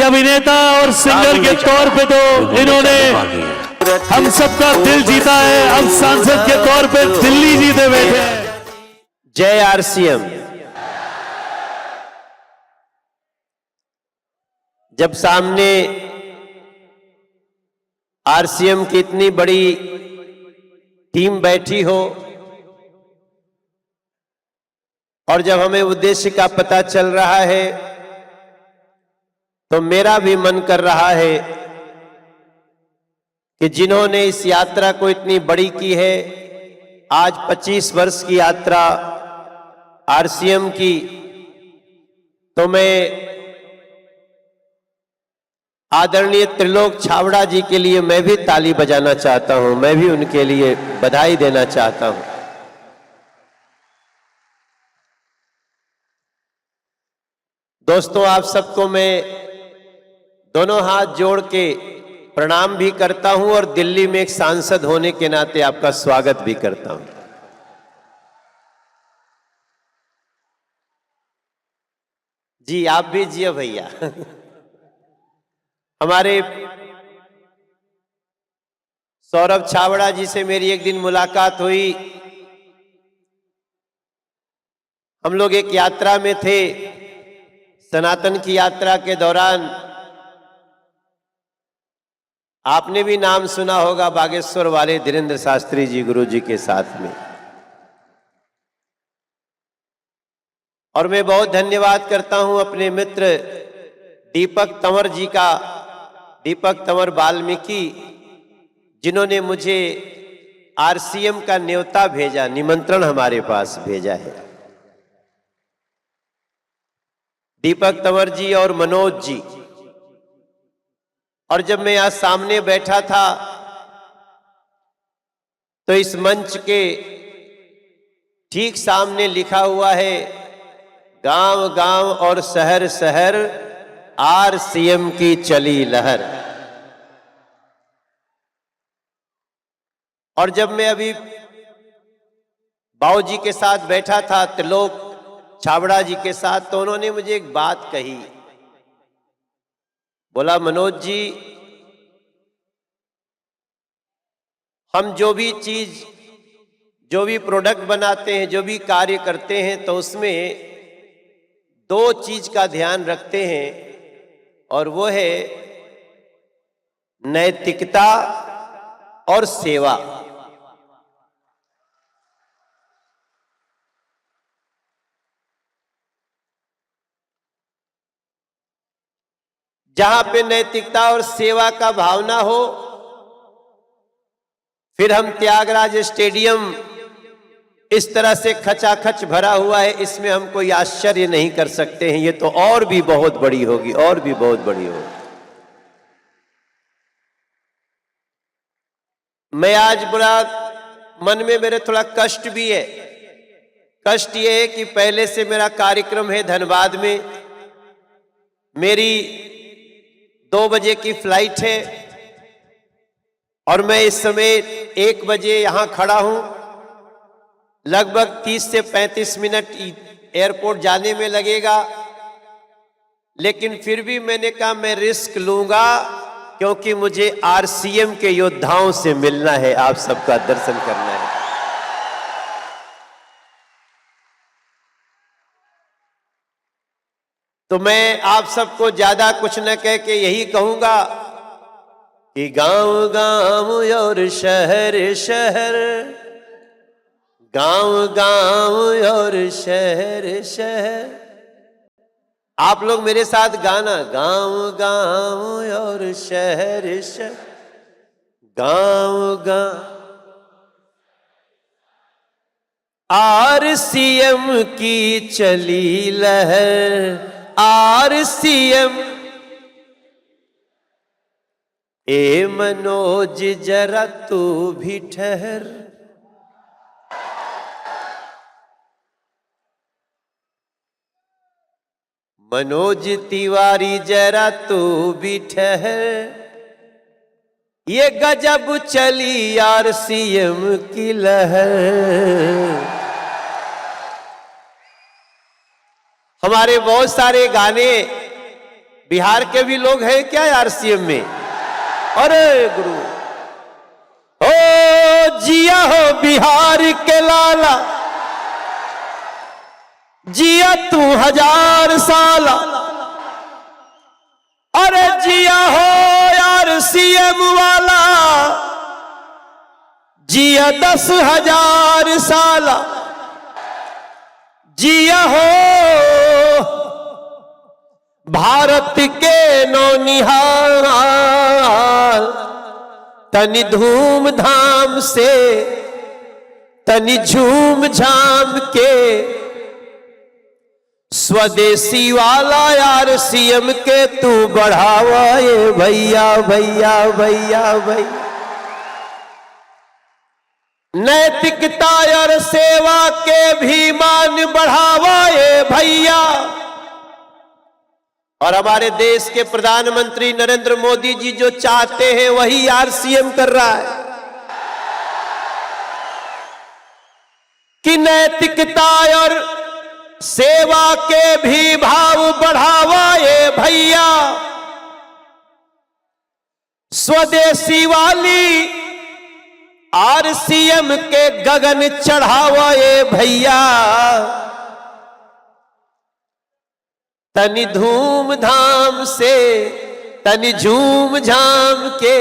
अभिनेता और सिंगर के तौर पे तो इन्होंने हम सबका दिल जीता है, अब सांसद के तौर पे दिल्ली जीते बैठे हैं। जय आरसीएम। जब सामने आरसीएम की इतनी बड़ी टीम बैठी हो और जब हमें उद्देश्य का पता चल रहा है तो मेरा भी मन कर रहा है कि जिन्होंने इस यात्रा को इतनी बड़ी की है, आज 25 वर्ष की यात्रा आरसीएम की, तो मैं आदरणीय त्रिलोक छाबड़ा जी के लिए मैं भी ताली बजाना चाहता हूं, मैं भी उनके लिए बधाई देना चाहता हूं। दोस्तों, आप सबको मैं दोनों हाथ जोड़ के प्रणाम भी करता हूं और दिल्ली में एक सांसद होने के नाते आपका स्वागत भी करता हूं। जी आप भी जियो भैया। हमारे सौरभ छाबड़ा जी से मेरी एक दिन मुलाकात हुई। हम लोग एक यात्रा में थे, सनातन की यात्रा के दौरान आपने भी नाम सुना होगा बागेश्वर वाले धीरेन्द्र शास्त्री जी गुरु जी के साथ में। और मैं बहुत धन्यवाद करता हूं अपने मित्र दीपक तंवर जी का, दीपक तंवर वाल्मीकि, जिन्होंने मुझे आरसीएम का न्योता भेजा, निमंत्रण हमारे पास भेजा है। दीपक तंवर जी और मनोज जी। और जब मैं यहां सामने बैठा था तो इस मंच के ठीक सामने लिखा हुआ है, गांव गांव और शहर शहर आरसीएम की चली लहर। और जब मैं अभी बाबू जी के साथ बैठा था, त्रिलोक छाबड़ा जी के साथ, तो उन्होंने मुझे एक बात कही। बोला, मनोज जी, हम जो भी चीज, जो भी प्रोडक्ट बनाते हैं, जो भी कार्य करते हैं, तो उसमें दो चीज का ध्यान रखते हैं, और वो है नैतिकता और सेवा। जहां पे नैतिकता और सेवा का भावना हो, फिर हम त्यागराज स्टेडियम इस तरह से खचाखच भरा हुआ है, इसमें हम कोई आश्चर्य नहीं कर सकते हैं। ये तो और भी बहुत बड़ी होगी, और भी बहुत बड़ी होगी। मैं आज बड़ा मन में मेरे थोड़ा कष्ट भी है। कष्ट ये है कि पहले से मेरा कार्यक्रम है धनबाद में, मेरी 2 बजे की फ्लाइट है और मैं इस समय 1 बजे यहां खड़ा हूं। लगभग 30 से 35 मिनट एयरपोर्ट जाने में लगेगा, लेकिन फिर भी मैंने कहा मैं रिस्क लूंगा, क्योंकि मुझे आरसीएम के योद्धाओं से मिलना है, आप सबका दर्शन करना है। तो मैं आप सबको ज्यादा कुछ न कह के यही कहूंगा कि गांव गांव और शहर शहर, गांव गांव और शहर शहर। आप लोग मेरे साथ गाना, गांव गांव और शहर शहर, गांव गांव आरसीएम की चली लहर, आरसीएम। ए मनोज जरा तू भी ठहर, मनोज तिवारी जरा तू भी ठहर, ये गजब चली आरसीएम की लहर। हमारे बहुत सारे गाने बिहार के भी लोग हैं क्या आरसीएम में? अरे गुरु, ओ जिया हो बिहार के लाला, जिया तू 1000 साला, अरे जिया हो यार सीएम वाला, जिया 10,000 साला, जिया हो भारत के नौनिहाल, तनि धूमधाम से तनि झूम झाम के, स्वदेशी वाला यार सीएम के तू बढ़ावा ये भैया भैया भैया भैया। नैतिकता और सेवा के भी मान बढ़ावा ये भैया। और हमारे देश के प्रधानमंत्री नरेंद्र मोदी जी जो चाहते हैं वही आरसीएम कर रहा है कि नैतिकता और सेवा के भी भाव बढ़ावा ये भैया। स्वदेशी वाली आरसीएम के गगन चढ़ावा ये भैया। तनि धूमधाम से तनि झूम झाम के।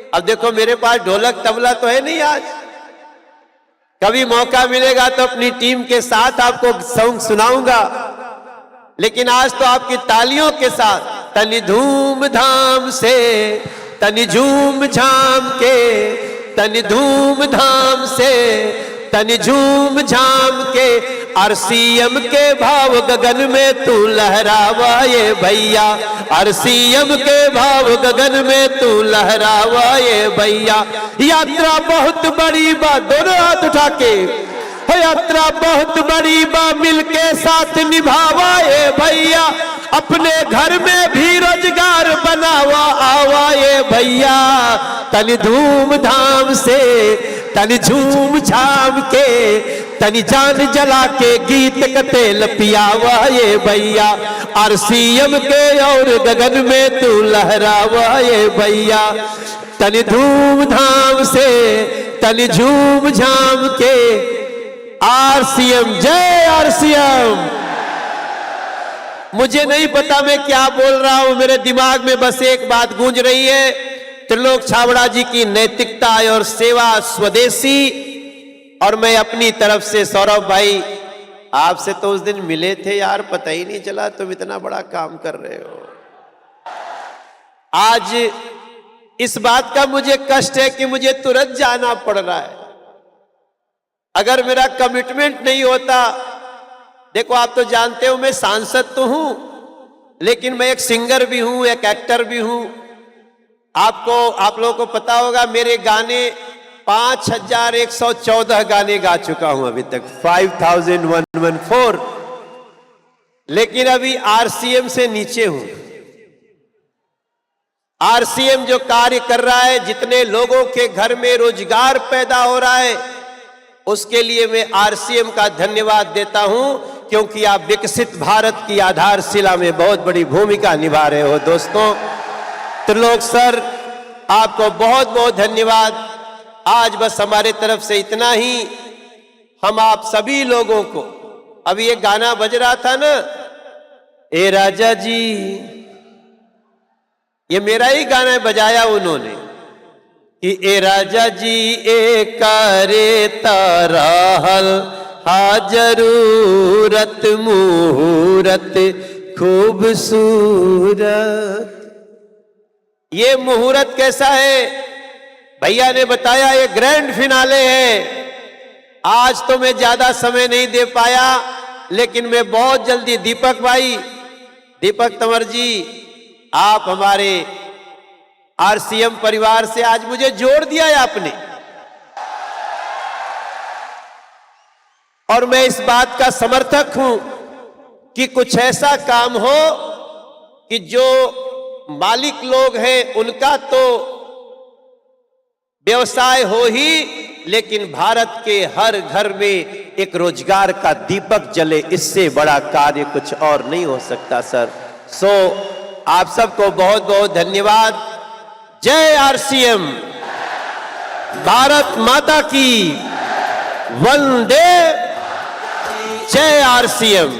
अब देखो मेरे पास ढोलक तबला तो है नहीं आज, कभी मौका मिलेगा तो अपनी टीम के साथ आपको सॉन्ग सुनाऊंगा, लेकिन आज तो आपकी तालियों के साथ तनि धूमधाम से तनि झूम झाम के, तनि धूमधाम से तनि झूम झाम के। आरसीएम के भाव गगन में तू लहरावा ये भैया, आरसीएम के भाव गगन में तू लहरावा ये भैया। यात्रा बहुत बड़ी बा, दोनों हाथ उठा के, यात्रा बहुत बड़ी बा, मिलके साथ निभावा ये भैया। अपने घर में भी रोजगार बनावा आवा ये भैया। तनि धूमधाम से तनि झूम झाम के, तनि जान जला के गीत का तेल पियावा ये भैया। आरसीएम के और गगन में तू लहरावा ये भैया। तनि धूमधाम से तनि झूम झाम के। आरसीएम जय आरसीएम। मुझे नहीं पता मैं क्या बोल रहा हूं, मेरे दिमाग में बस एक बात गूंज रही है, त्रिलोक छाबड़ा जी की नैतिकता और सेवा स्वदेशी। और मैं अपनी तरफ से सौरभ भाई, आपसे तो उस दिन मिले थे यार, पता ही नहीं चला तुम इतना बड़ा काम कर रहे हो। आज इस बात का मुझे कष्ट है कि मुझे तुरंत जाना पड़ रहा है। अगर मेरा कमिटमेंट नहीं होता, देखो आप तो जानते हो मैं सांसद तो हूं, लेकिन मैं एक सिंगर भी हूं, एक एक्टर भी हूं। आप लोगों को पता होगा मेरे गाने 5114 गाने गा चुका हूं अभी तक, 5114। लेकिन अभी आरसीएम से नीचे हूं। आरसीएम जो कार्य कर रहा है, जितने लोगों के घर में रोजगार पैदा हो रहा है, उसके लिए मैं आरसीएम का धन्यवाद देता हूं, क्योंकि आप विकसित भारत की आधारशिला में बहुत बड़ी भूमिका निभा रहे हो। दोस्तों, त्रिलोक सर आपको बहुत बहुत धन्यवाद। आज बस हमारे तरफ से इतना ही। हम आप सभी लोगों को, अभी एक गाना बज रहा था ना, ए राजा जी, ये मेरा ही गाना बजाया उन्होंने कि ए राजा जी ए करे ताराहल हा जरूरत मुहूर्त खूबसूरत। ये मुहूर्त कैसा है भैया ने बताया, ये ग्रैंड फिनाले है। आज तो मैं ज्यादा समय नहीं दे पाया, लेकिन मैं बहुत जल्दी, दीपक भाई, दीपक तंवर जी, आप हमारे आरसीएम परिवार से आज मुझे जोड़ दिया है आपने। और मैं इस बात का समर्थक हूं कि कुछ ऐसा काम हो कि जो मालिक लोग हैं उनका तो व्यवसाय हो ही, लेकिन भारत के हर घर में एक रोजगार का दीपक जले। इससे बड़ा कार्य कुछ और नहीं हो सकता सर। सो आप सबको बहुत बहुत धन्यवाद। जय आरसीएम, भारत माता की वंदे, जय आरसीएम।